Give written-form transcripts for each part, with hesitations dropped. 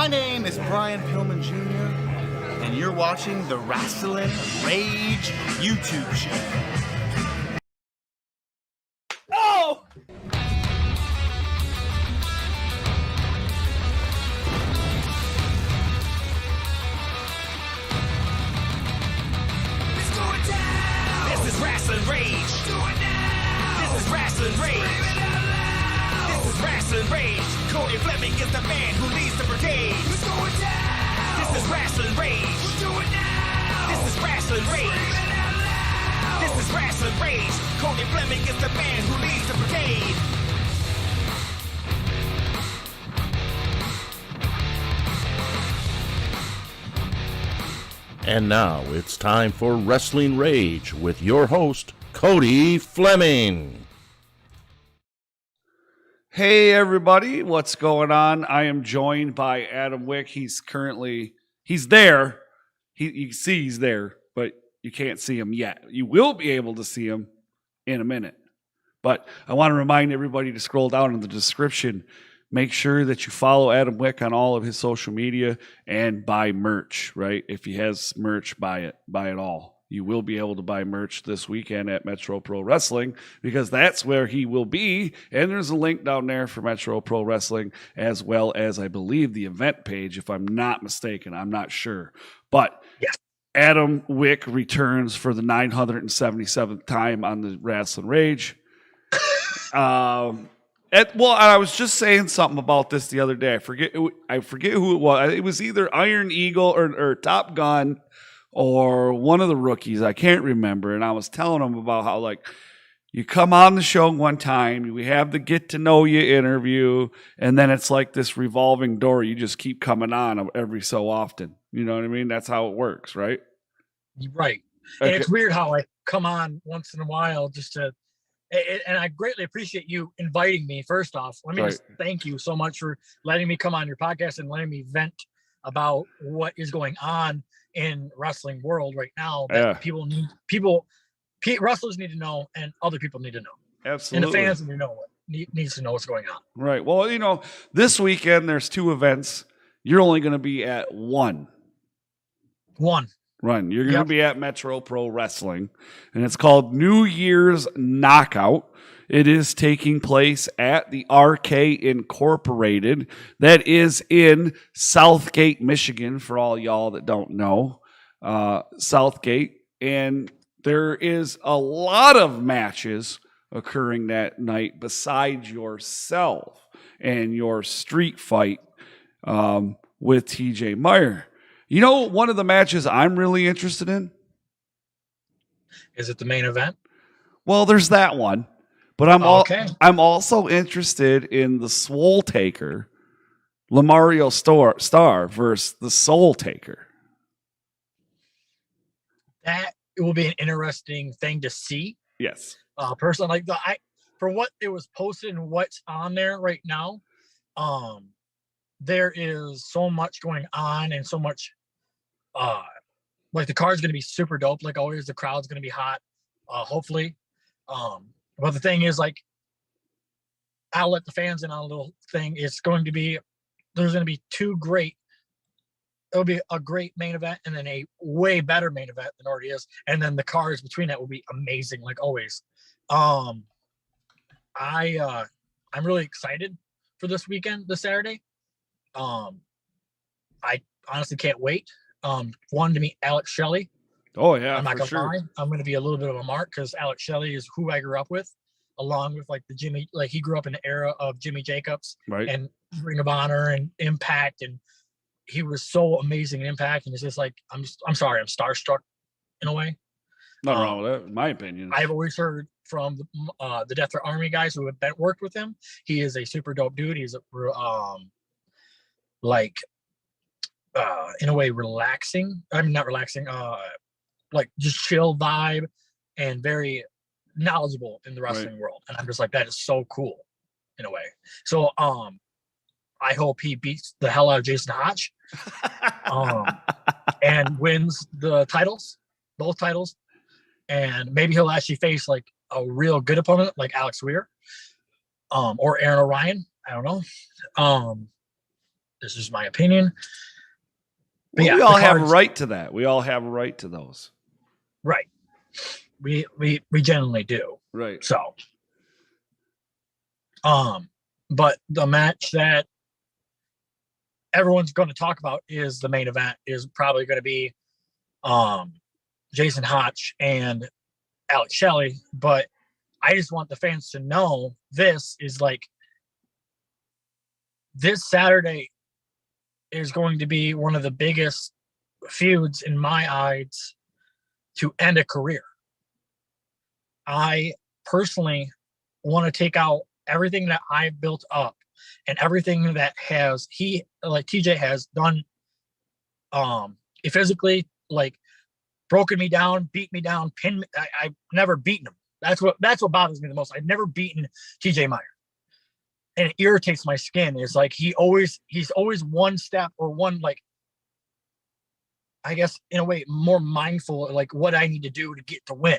My name is Brian Pillman Jr., and you're watching the Rasslin Rage YouTube show. Oh! It's going down! This is Rasslin Rage! It's going down! This is Rasslin Rage! Scream it out loud! This is Rasslin Rage! Cody Fleming is the man who leads the brigade! It's going down! This is Rasslin Rage! We're doing now! This is Rasslin Rage! Scream it out loud! This is Rasslin Rage! Cody Fleming is the man who leads the brigade! And now it's time for Rasslin Rage with your host, Cody Fleming. Hey everybody, what's going on? I am joined by Adam Wick. He's there. You can see he's there, but you can't see him yet. You will be able to see him in a minute. But I want to remind everybody to scroll down in the description. Make sure that you follow Adam Wick on all of his social media and buy merch, right? If he has merch, buy it. Buy it all. You will be able to buy merch this weekend at Metro Pro Wrestling because that's where he will be. And there's a link down there for Metro Pro Wrestling as well as, I believe, the event page, if I'm not mistaken. I'm not sure. But yes. Adam Wick returns for the 977th time on the Rasslin Rage. Well, I was just saying something about this the other day. I forget who it was. It was either Iron Eagle or Top Gun or one of the rookies. I can't remember. And I was telling them about how, like, you come on the show one time, we have the get to know you interview, and then it's like this revolving door. You just keep coming on every so often. You know what I mean? That's how it works, right? Right. And it's weird how I come on once in a while just to, and I greatly appreciate you inviting me. First off, let me just thank you so much for letting me come on your podcast and letting me vent about what is going on in wrestling world right now that wrestlers need to know and other people need to know. Absolutely. And the fans needs to know what's going on. Right. Well, you know, this weekend there's 2 events. You're only going to be at one. You're going to be at Metro Pro Wrestling, and it's called New Year's Knockout. It is taking place at the Arkay Incorporated. That is in Southgate, Michigan, for all y'all that don't know. Southgate. And there is a lot of matches occurring that night besides yourself and your street fight with TJ Meyer. You know, one of the matches I'm really interested in? Is it the main event? Well, there's that one. But I'm also interested in the Swole Taker, Lamario Star versus the Soul Taker. That it will be an interesting thing to see. Yes. Personally, for what it was posted and what's on there right now, there is so much going on and so much. Like the card's going to be super dope. Like always, the crowd's going to be hot. Hopefully. But the thing is, like, I'll let the fans in on a little thing. There's going to be 2 great. It'll be a great main event and then a way better main event than already is. And then the cards between that will be amazing, like always. I'm really excited for this weekend, this Saturday. I honestly can't wait. One, to meet Alex Shelley. Oh yeah, I'm not gonna lie. Sure. I'm gonna be a little bit of a mark because Alex Shelley is who I grew up with, along with like he grew up in the era of Jimmy Jacobs, right, and Ring of Honor and Impact, and he was so amazing in Impact. And it's just like I'm starstruck in a way. Nothing wrong with that, in my opinion. I've always heard from the Death Threat Army guys who have worked with him. He is a super dope dude. He's in a way relaxing. I mean, not relaxing. Like just chill vibe and very knowledgeable in the wrestling world. And I'm just like, that is so cool in a way. So I hope he beats the hell out of Jason Hodge and wins the titles, both titles. And maybe he'll actually face like a real good opponent like Alex Weir or Aaron O'Ryan. I don't know. This is my opinion. But Well, yeah, we all the have a cards- right to that. We all have a right to those. Right. We generally do. Right. So, but the match that everyone's going to talk about is the main event is probably going to be Jason Hotch and Alex Shelley. But I just want the fans to know this is like this Saturday is going to be one of the biggest feuds in my eyes to end a career. I personally want to take out everything that I've built up and everything that has TJ has done physically, like broken me down, beat me down, pinned me. I've never beaten him. That's what bothers me the most. I've never beaten TJ Meyer. And it irritates my skin. It's like he's always one step or one, like, I guess in a way more mindful, like what I need to do to get to win.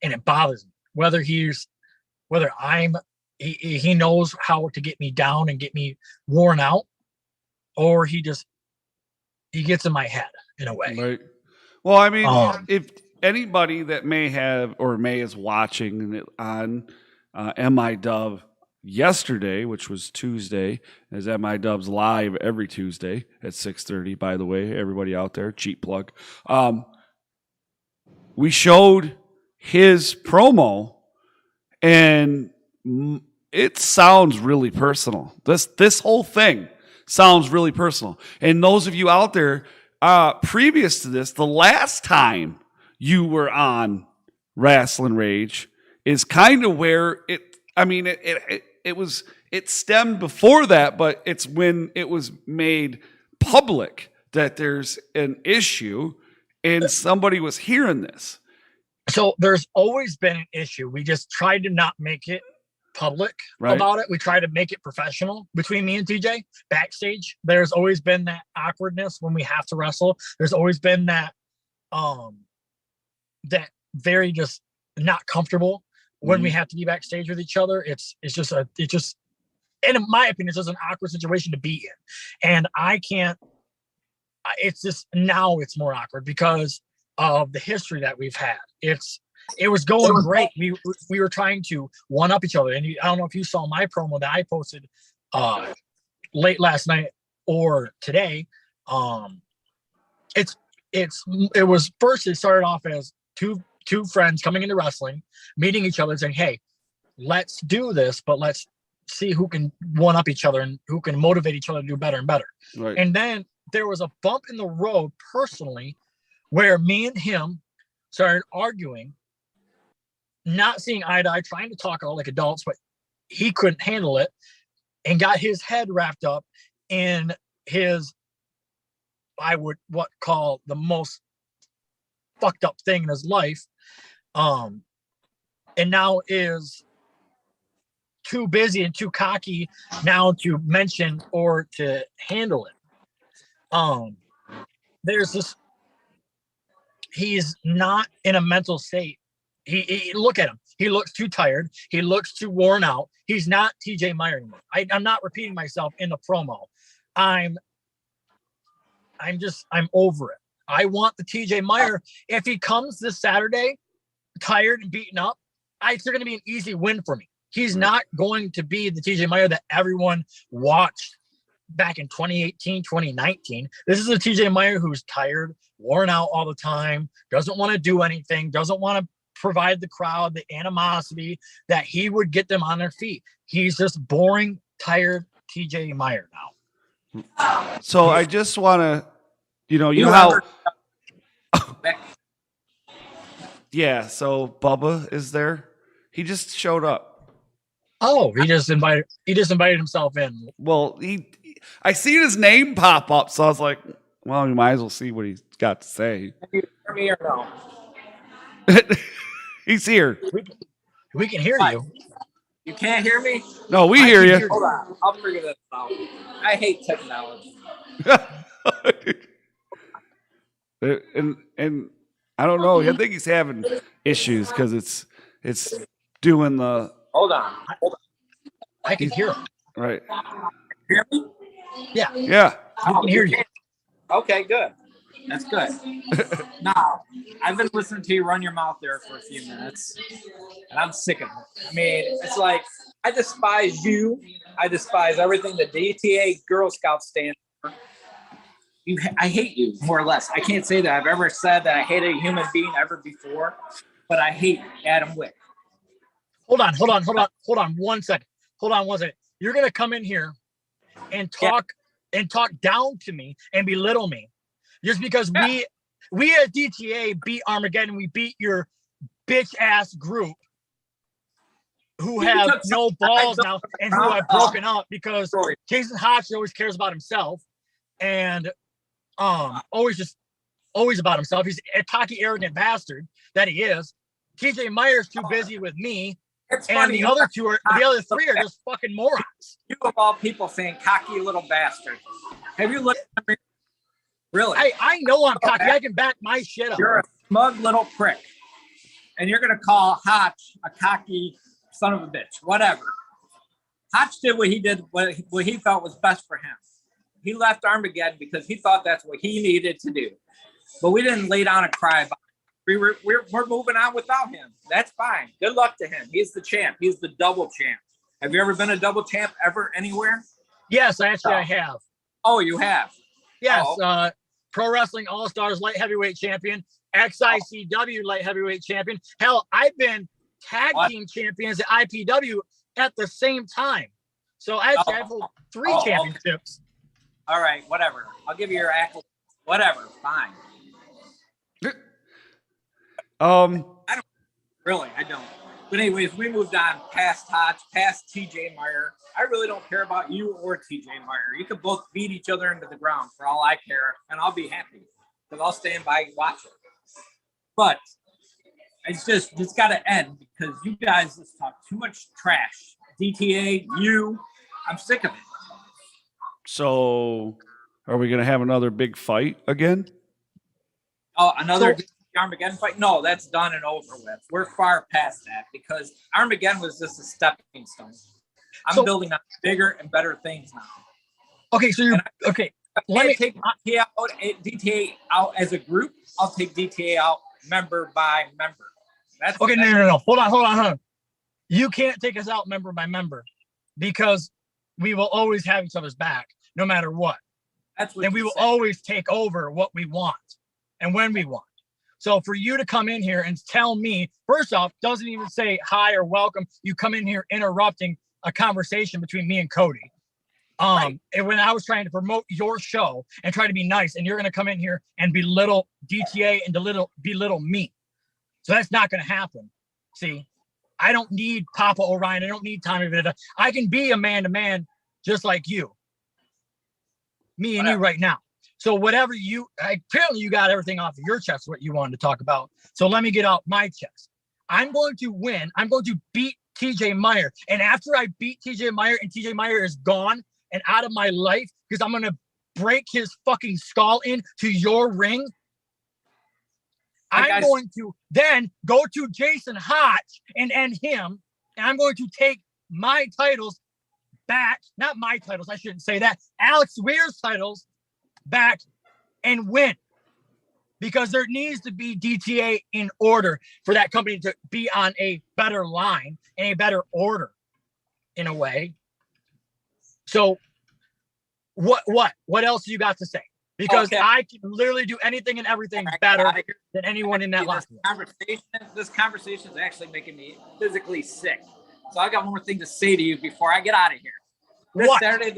And it bothers me. He knows how to get me down and get me worn out, or he gets in my head in a way. Right. Well, I mean, if anybody that may is watching on MIW yesterday, which was Tuesday, as MIW's live every Tuesday at 6:30, by the way, everybody out there, cheap plug. We showed his promo, and it sounds really personal. This whole thing sounds really personal. And those of you out there, previous to this, the last time you were on Rasslin Rage is kind of where it stemmed before that, but it's when it was made public that there's an issue and somebody was hearing this. So there's always been an issue. We just tried to not make it public about it. We try to make it professional between me and TJ backstage. There's always been that awkwardness when we have to wrestle. There's always been that that very just not comfortable when we have to be backstage with each other. It's just and in my opinion, it's just an awkward situation to be in. And I can't, it's just now it's more awkward because of the history that we've had. It was going great. We were trying to one up each other. And I don't know if you saw my promo that I posted late last night or today. It started off as two friends coming into wrestling, meeting each other, saying, "Hey, let's do this, but let's see who can one up each other and who can motivate each other to do better and better." Right. And then there was a bump in the road personally where me and him started arguing, not seeing eye to eye, trying to talk all like adults, but he couldn't handle it and got his head wrapped up in his, I would call the most fucked up thing in his life. And now is too busy and too cocky now to mention or to handle it. There's this, he's not in a mental state. He look at him. He looks too tired. He looks too worn out. He's not TJ Meyer anymore. I'm not repeating myself in the promo. I'm over it. I want the TJ Meyer. If he comes this Saturday, tired and beaten up, it's going to be an easy win for me. He's not going to be the TJ Meyer that everyone watched back in 2018, 2019. This is a TJ Meyer who's tired, worn out all the time, doesn't want to do anything, doesn't want to provide the crowd the animosity that he would get them on their feet. He's just boring, tired TJ Meyer now. So I just want to, yeah, so Bubba is there. He just showed up. Oh, he just invited himself in. Well, I seen his name pop up, so I was like, well, we might as well see what he's got to say. Can you hear me or no? He's here. We can hear you. You can't hear me? No, we hear you. Hold on. I'll figure this out. I hate technology. and I don't know. I think he's having issues because it's doing the. Hold on. I can hear him. Right. Hear me? Yeah. Yeah. I can hear you. Okay, good. That's good. Now, I've been listening to you run your mouth there for a few minutes, and I'm sick of it. I mean, it's like, I despise you. I despise everything the DTA Girl Scouts stand for. I hate you, more or less. I can't say that I've ever said that I hated a human being ever before, but I hate Adam Wick. Hold on 1 second. Hold on 1 second. You're gonna come in here and talk down to me and belittle me just because we at DTA beat Armageddon. We beat your bitch ass group who have no balls now and who have broken up because Jason Hodge always cares about himself and always about himself. He's a cocky, arrogant bastard that he is. TJ Meyer's too busy with me. It's and funny. the other three are just fucking morons. You of all people saying cocky little bastard. Have you looked at me? Really? I know I'm cocky. I can back my shit up. You're a smug little prick. And you're gonna call Hotch a cocky son of a bitch. Whatever. Hotch did what he did, what he felt was best for him. He left Armageddon because he thought that's what he needed to do. But we didn't lay down and cry about it. We're moving on without him. That's fine. Good luck to him. He's the champ. He's the double champ. Have you ever been a double champ ever anywhere? Yes, actually I have. Oh, you have? Yes. Oh. Pro Wrestling All-Stars light heavyweight champion, XICW light heavyweight champion. Hell, I've been tag team champions at IPW at the same time. So actually I've held 3 championships. Okay. All right, whatever. I'll give you your accolades. Whatever, fine. I don't. But anyways, we moved on past Hodge, past TJ Meyer. I really don't care about you or TJ Meyer. You could both beat each other into the ground for all I care, and I'll be happy because I'll stand by and watch it. But it's got to end because you guys just talk too much trash. DTA, I'm sick of it. So, are we going to have another big fight again? Oh, another Armageddon fight? No, that's done and over with. We're far past that because Armageddon was just a stepping stone. I'm building up bigger and better things now. Okay, so you're okay. Let me take DTA out as a group. I'll take DTA out member by member. That's okay. No. Hold on. You can't take us out member by member because we will always have each other's back, no matter what. That's what. And we will always take over what we want and when we want. So for you to come in here and tell me, first off, doesn't even say hi or welcome. You come in here interrupting a conversation between me and Cody. Right. And when I was trying to promote your show and try to be nice, and you're going to come in here and belittle DTA and belittle me. So that's not going to happen. See, I don't need Papa Orion. I don't need Tommy Veneta. I can be a man-to-man just like you. Me and you right now. So whatever apparently you got everything off of your chest, what you wanted to talk about. So let me get out my chest. I'm going to win. I'm going to beat TJ Meyer. And after I beat TJ Meyer and TJ Meyer is gone and out of my life, because I'm going to break his fucking skull into your ring, I'm going to then go to Jason Hodge and end him. And I'm going to take my titles back. Not my titles. I shouldn't say that. Alex Weir's titles back and win. Because there needs to be DTA in order for that company to be on a better line and a better order in a way. So what else you got to say? Because I can literally do anything and everything better than anyone in that locker room. This conversation is actually making me physically sick. So I got one more thing to say to you before I get out of here. This Saturday,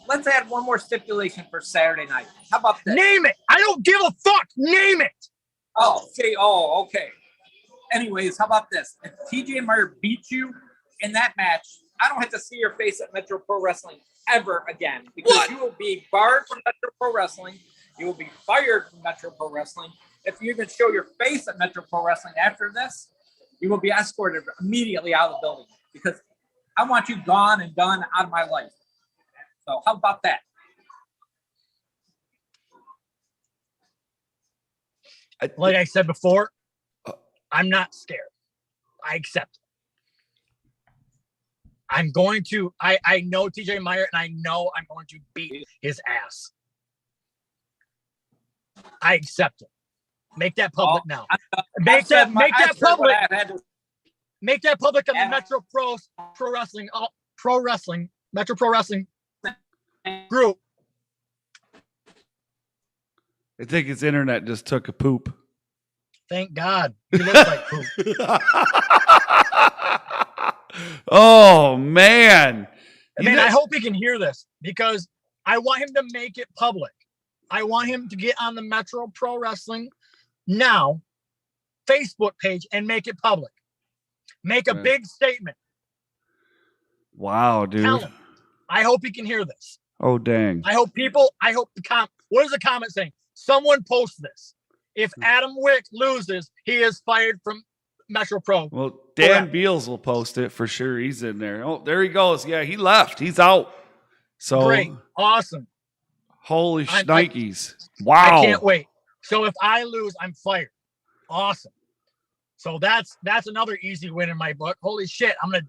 let's add one more stipulation for Saturday night. How about that? Name it. I don't give a fuck. Name it. Okay. Anyways, how about this? If TJ Meyer beats you in that match, I don't have to see your face at Metro Pro Wrestling ever again because you will be barred from Metro Pro Wrestling. You will be fired from Metro Pro Wrestling. If you even show your face at Metro Pro Wrestling after this, you will be escorted immediately out of the building because I want you gone and done out of my life. So how about that? Like I said before, I'm not scared. I accept it. I'm going to, I know TJ Meyer, and I know I'm going to beat his ass. I accept it. Make that public now. Make that public. Make that public on the Metro Pro Wrestling, Metro Pro Wrestling group. I think his internet just took a poop. Thank God. He looks like poop. Oh, man. I hope he can hear this because I want him to make it public. I want him to get on the Metro Pro Wrestling Now Facebook page and make it public. Make a big statement. Wow, dude. Tell him. I hope he can hear this. Oh, dang. I hope what is the comment saying? Someone post this. If Adam Wick loses, he is fired from Metro Pro. Well, Dan Beals will post it for sure. He's in there. Oh, there he goes. Yeah, he left. He's out. So great. Awesome. Holy shnikes. Wow. I can't wait. So if I lose, I'm fired. Awesome. So that's another easy win in my book. Holy shit. I'm gonna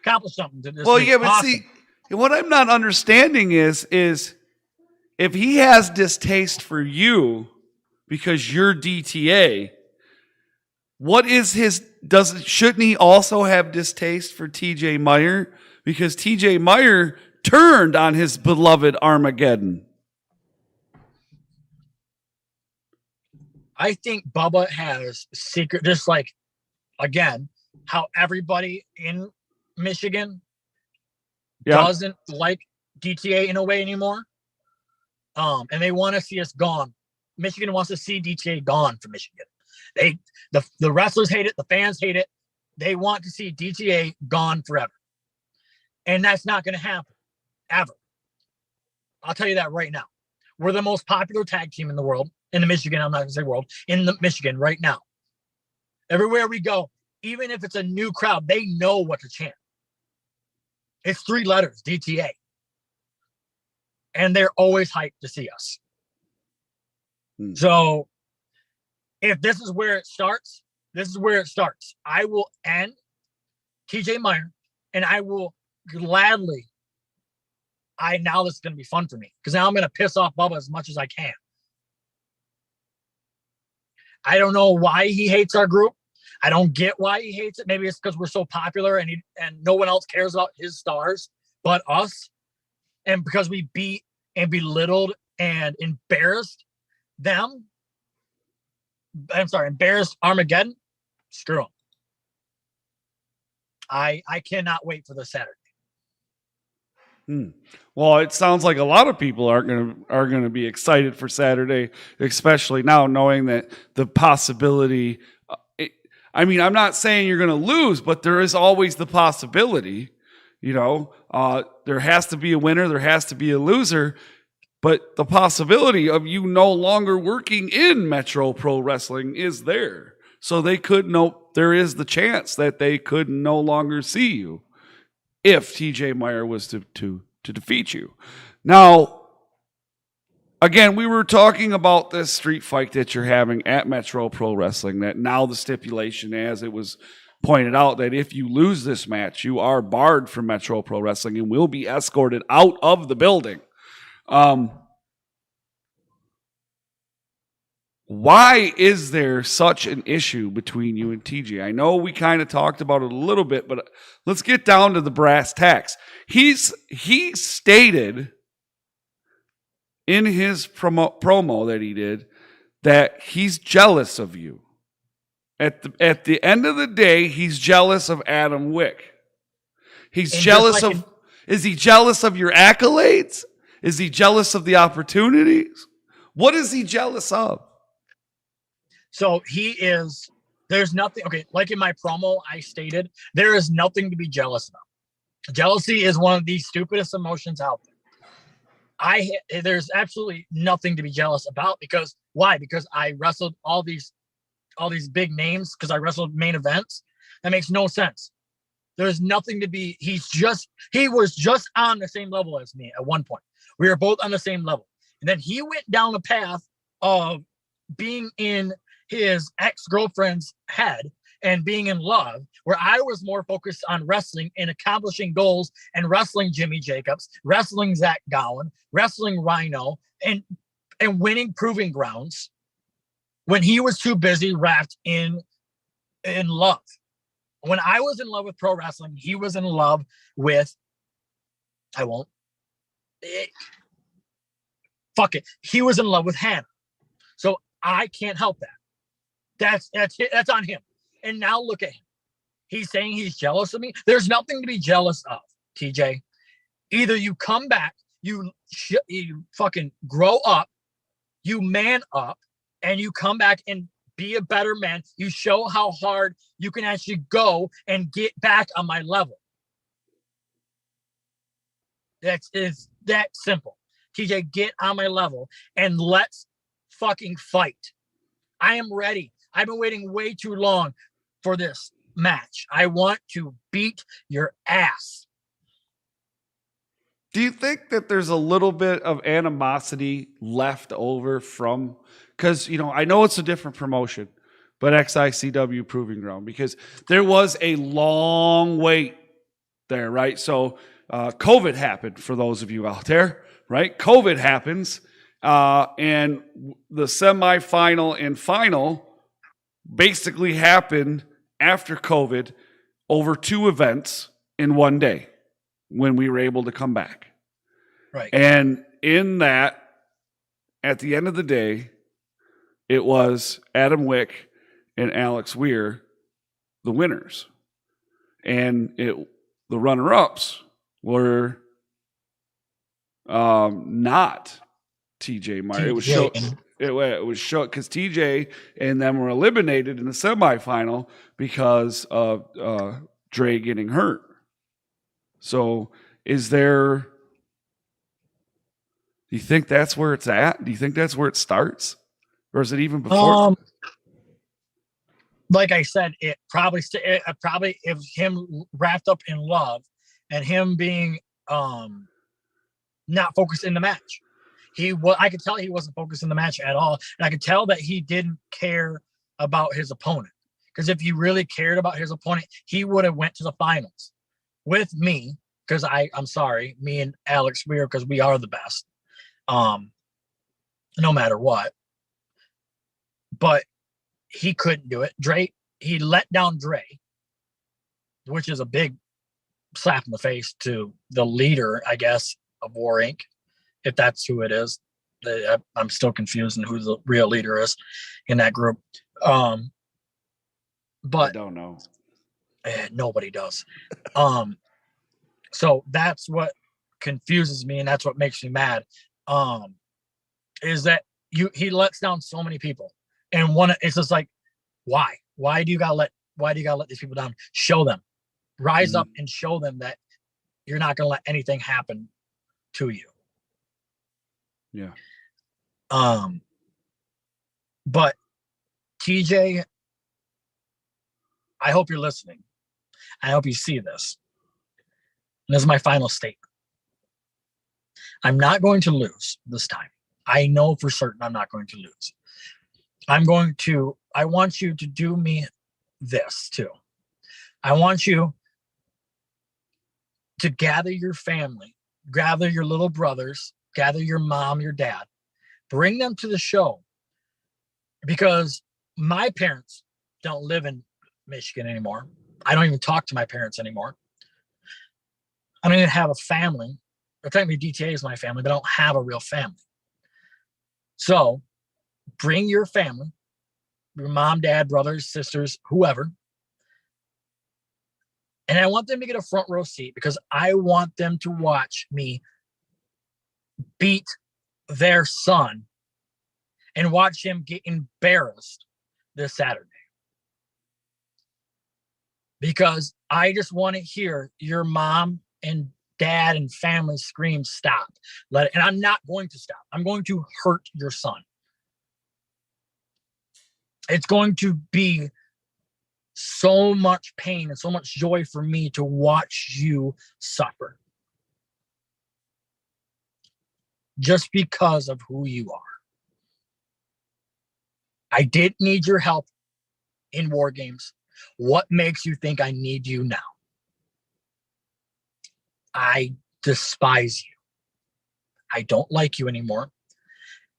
accomplish something to this. Well, week. yeah, but awesome. see, what I'm not understanding is if he has distaste for you because you're DTA, what is shouldn't he also have distaste for TJ Meyer? Because TJ Meyer turned on his beloved Armageddon. I think Bubba has secret, just like, again, how everybody in Michigan doesn't like DTA in a way anymore. And they want to see us gone. Michigan wants to see DTA gone from Michigan. The wrestlers hate it. The fans hate it. They want to see DTA gone forever. And that's not going to happen, ever. I'll tell you that right now. We're the most popular tag team in the world. In the Michigan, I'm not going to say world. In the Michigan right now. Everywhere we go, even if it's a new crowd, they know what to chant. It's 3 letters, DTA. And they're always hyped to see us. So if this is where it starts, this is where it starts. I will end TJ Meyer, and I will gladly, now this is going to be fun for me, because now I'm going to piss off Bubba as much as I can. I don't know why he hates our group. I don't get why he hates it. Maybe it's because we're so popular and no one else cares about his stars but us. And because we beat and belittled and embarrassed them. Embarrassed Armageddon. Screw him. I cannot wait for this Saturday. Well, it sounds like a lot of people are going to be excited for Saturday, especially now knowing that the possibility. I'm not saying you're going to lose, but there is always the possibility. There has to be a winner, there has to be a loser, but the possibility of you no longer working in Metro Pro Wrestling is there. So there is the chance that they could no longer see you if TJ Meyer was to defeat you. Now, again, we were talking about this street fight that you're having at Metro Pro Wrestling, that now the stipulation, as it was pointed out, that if you lose this match, you are barred from Metro Pro Wrestling and will be escorted out of the building. Why is there such an issue between you and TJ? I know we kind of talked about it a little bit, but let's get down to the brass tacks. He stated in his promo that he did that he's jealous of you. At the end of the day, he's jealous of Adam Wick. He's jealous of. Is he jealous of your accolades? Is he jealous of the opportunities? What is he jealous of? So there's nothing, okay, like in my promo, I stated, there is nothing to be jealous about. Jealousy is one of the stupidest emotions out there. There's absolutely nothing to be jealous about because why? Because I wrestled all these big names because I wrestled main events. That makes no sense. There's nothing to be, he was just on the same level as me at one point. We were both on the same level. And then he went down a path of being in his ex-girlfriend's head and being in love, where I was more focused on wrestling and accomplishing goals and wrestling Jimmy Jacobs, wrestling Zach Gowen, wrestling Rhino, and winning proving grounds, when he was too busy wrapped in love. When I was in love with pro wrestling, he was in love with, fuck it. He was in love with Hannah. So I can't help that. That's on him. And now look at him. He's saying he's jealous of me. There's nothing to be jealous of, TJ. Either you come back, you fucking grow up, you man up, and you come back and be a better man. You show how hard you can actually go and get back on my level. It's that simple. TJ, get on my level and let's fucking fight. I am ready. I've been waiting way too long for this match. I want to beat your ass. Do you think that there's a little bit of animosity left over from, because, you know, I know it's a different promotion, but XICW Proving Ground, because there was a long wait there, right? So COVID happened for those of you out there, right? COVID happens, and the semifinal and final basically happened after COVID over 2 events in one day when we were able to come back. Right. And in that, at the end of the day, it was Adam Wick and Alex Weir, the winners. And the runner-ups were not TJ Meyer. It was shook. It was shook because TJ and them were eliminated in the semifinal because of Dre getting hurt. So is there... Do you think that's where it's at? Do you think that's where it starts? Or is it even before? Like I said, it probably if him wrapped up in love and him being not focused in the match. I could tell he wasn't focused in the match at all. And I could tell that he didn't care about his opponent. Because if he really cared about his opponent, he would have went to the finals with me. Because I'm sorry, me and Alex Weir, because we are the best. No matter what. But he couldn't do it. Dre, he let down Dre, which is a big slap in the face to the leader, I guess, of War Inc., if that's who it is. I'm still confused on who the real leader is in that group. But I don't know. Nobody does. So that's what confuses me, and that's what makes me mad. Is that he lets down so many people, and it's just like, why do you gotta let these people down? Show them, rise up and show them that you're not gonna let anything happen to you. Yeah. But TJ, I hope you're listening. I hope you see this. And this is my final statement. I'm not going to lose this time. I know for certain I'm not going to lose. I want you to do me this too. I want you to gather your family, gather your little brothers, gather your mom, your dad, bring them to the show, because my parents don't live in Michigan anymore. I don't even talk to my parents anymore. I don't even have a family. Technically, DTA is my family, but I don't have a real family. So bring your family, your mom, dad, brothers, sisters, whoever. And I want them to get a front row seat, because I want them to watch me beat their son and watch him get embarrassed this Saturday. Because I just want to hear your mom and dad and family scream, stop. Let it. And I'm not going to stop. I'm going to hurt your son. It's going to be so much pain and so much joy for me to watch you suffer. Just because of who you are. I did need your help in War Games. What makes you think I need you now? I despise you. I don't like you anymore.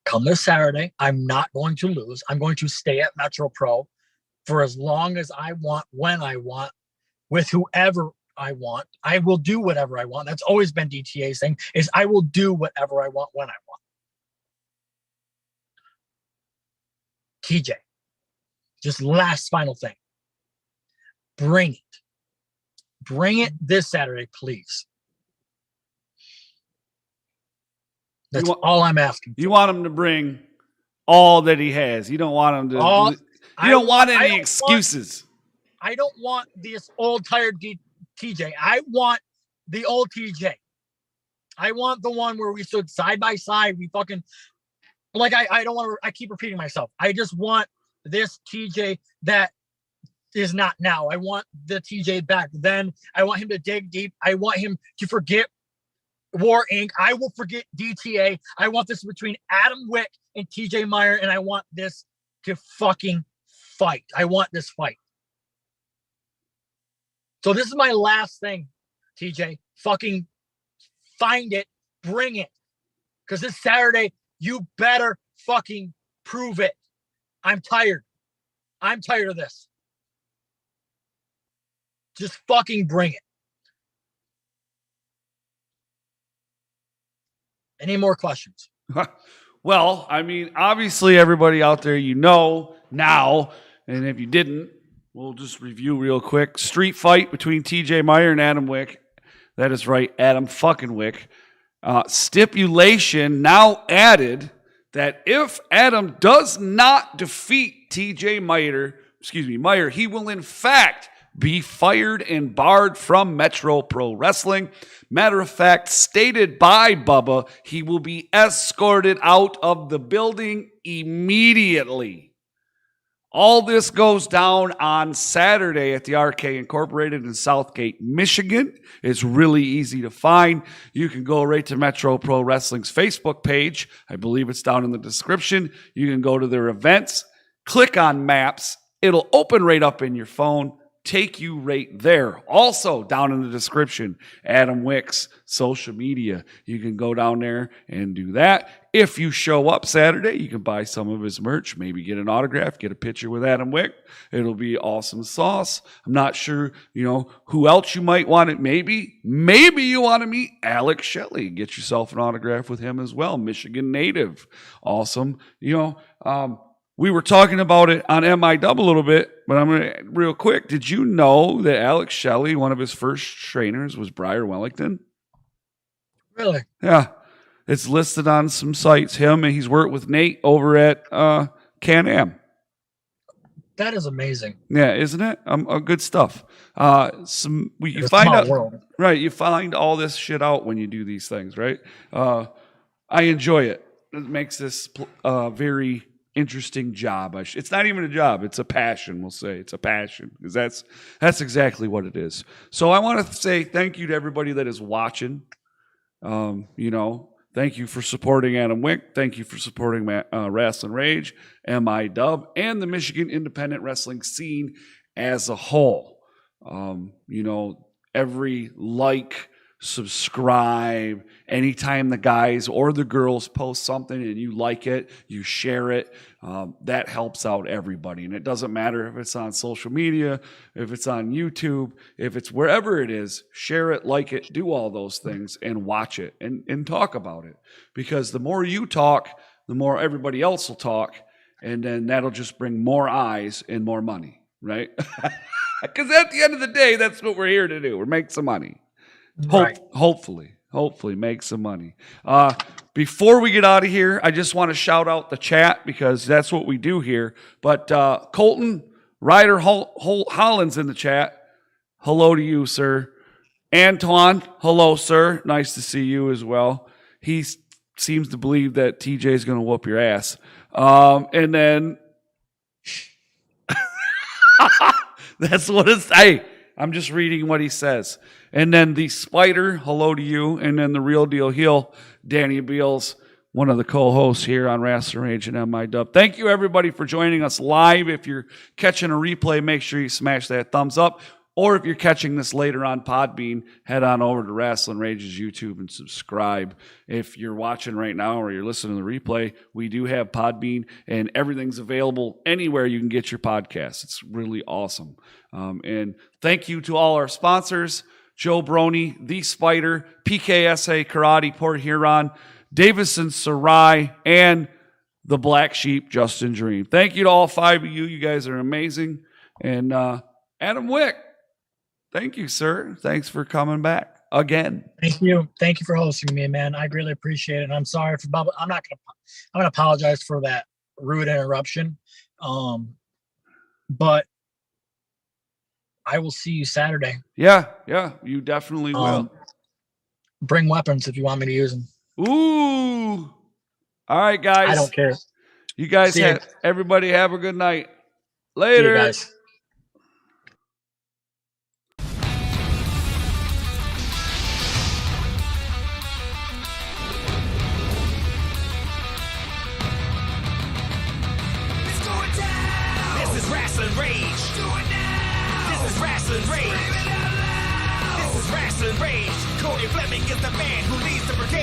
Come this Saturday, I'm not going to lose. I'm going to stay at Metro Pro for as long as I want, when I want, with whoever I want. I will do whatever I want. That's always been DTA's thing, is I will do whatever I want when I want. TJ, just last final thing. Bring it. Bring it this Saturday, please. That's all I'm asking. You want him to bring all that he has. You don't want him to. You don't want any excuses. I don't want this old tired TJ. I want the old TJ. I want the one where we stood side by side. We fucking, like, I don't want to, I keep repeating myself. I just want this TJ that is not now. I want the TJ back then. I want him to dig deep. I want him to forget War Inc. I will forget DTA. I want this between Adam Wick and TJ Meyer, and I want this to fucking fight. I want this fight. So this is my last thing, TJ. Fucking find it, bring it. Because this Saturday, you better fucking prove it. I'm tired. I'm tired of this. Just fucking bring it. Any more questions? Well, I mean, obviously everybody out there, you know now, and if you didn't, we'll just review real quick. Street fight between TJ Meyer and Adam Wick. That is right, Adam fucking Wick. Stipulation now added that if Adam does not defeat TJ Meyer, he will in fact be fired and barred from Metro Pro Wrestling. Matter of fact, stated by Bubba, he will be escorted out of the building immediately. All this goes down on Saturday at the Arkay Incorporated in Southgate, Michigan. It's really easy to find. You can go right to Metro Pro Wrestling's Facebook page. I believe it's down in the description. You can go to their events, click on maps. It'll open right up in your phone, take you right there. Also, down in the description, Adam Wick's social media. You can go down there and do that. If you show up Saturday, you can buy some of his merch, maybe get an autograph, get a picture with Adam Wick. It'll be awesome sauce. I'm not sure, who else you might want it. Maybe you want to meet Alex Shelley. Get yourself an autograph with him as well. Michigan native. Awesome. We were talking about it on MIW a little bit, but I'm going to real quick. Did you know that Alex Shelley, one of his first trainers, was Briar Wellington? Really? Yeah. It's listed on some sites. Him, and he's worked with Nate over at Can-Am. That is amazing. Yeah, isn't it? Good stuff. You find all this shit out when you do these things, right? I enjoy it. It makes this very interesting job. It's not even a job. It's a passion, we'll say. It's a passion, because that's exactly what it is. So I want to say thank you to everybody that is watching. Thank you for supporting Adam Wick. Thank you for supporting Rasslin Rage, MIW, and the Michigan independent wrestling scene as a whole. Every like, subscribe, anytime the guys or the girls post something and you like it, you share it, that helps out everybody. And it doesn't matter if it's on social media, if it's on YouTube, if it's wherever it is, share it, like it, do all those things and watch it and talk about it. Because the more you talk, the more everybody else will talk, and then that'll just bring more eyes and more money, right? Because at the end of the day, that's what we're here to do. We're make some money. Right. Hopefully make some money. Before we get out of here, I just want to shout out the chat, because that's what we do here. But Colton Ryder Holland's in the chat. Hello to you, sir. Antoine, hello, sir. Nice to see you as well. He seems to believe that TJ is going to whoop your ass. And then that's what it's. Hey, I'm just reading what he says. And then the Spyder, hello to you. And then the Real Deal Heel, Danny Beals, one of the co-hosts here on Rasslin Rage and MIW. Thank you, everybody, for joining us live. If you're catching a replay, make sure you smash that thumbs up. Or if you're catching this later on Podbean, head on over to Rasslin Rage's YouTube and subscribe. If you're watching right now or you're listening to the replay, we do have Podbean, and everything's available anywhere you can get your podcasts. It's really awesome. And thank you to all our sponsors, Joe Broni, The Spyder, PKSA Karate, Port Huron, Davison Sarai, and the Blacksheep, Justin Dream. Thank you to all 5 of you. You guys are amazing. And Adam Wick, thank you, sir. Thanks for coming back again. Thank you for hosting me, man. I greatly appreciate it. And I'm sorry for Bubba. I'm gonna apologize for that rude interruption. But I will see you Saturday. Yeah, you definitely will. Bring weapons if you want me to use them. Ooh. All right, guys. I don't care. You guys everybody have a good night. Later. See you guys. It's going down. This is Rasslin Rage. Do it now. This is Rasslin Rage. This is Rasslin Rage. Cody Fleming is the man who leads the brigade.